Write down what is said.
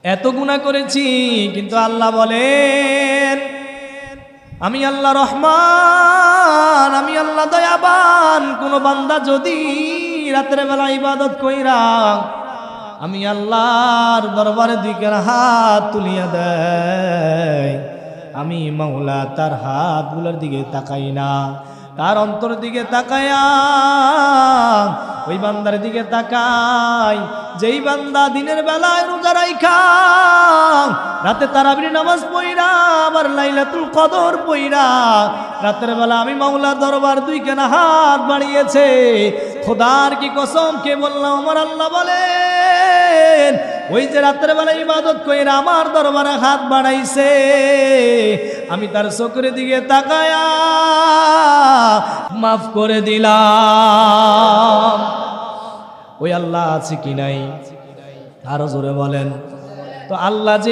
এত গুনাহ করেছি, কিন্তু আল্লাহ বলেন আমি আল্লাহ রহমান, আমি আল্লাহ দয়াবান। কোন বান্দা যদি রাতের বেলা ইবাদত কইরা আমি আল্লাহর দরবারে দিকে হাত তুলিয়া দেয়, আমি মাওলা তার হাতগুলোর দিকে তাকাই না, তার অন্তর দিকে তাকায়া ওই বান্দার দিকে তাকাই। যেই বান্দা দিনের বেলায় রোজা রাইখা রাতে তারাবির নামাজ পড়া আবার লাইলাতুল কদর পড়া রাতের বেলা আমি মাওলা দরবার দুই কেনা হাত বাড়িয়েছে, খোদার কি কসম কে বললাম আমার আল্লাহ বলেন ওই যে রাতের বেলা ইবাদত কইরা আমার দরবারে হাত বাড়াইছে, আমি তার চোখের দিকে তাকায়া মাফ করে দিলাম। ওই আল্লাহ আছে কি নাই? আরো জোরে বলেন তো। আল্লাহ যে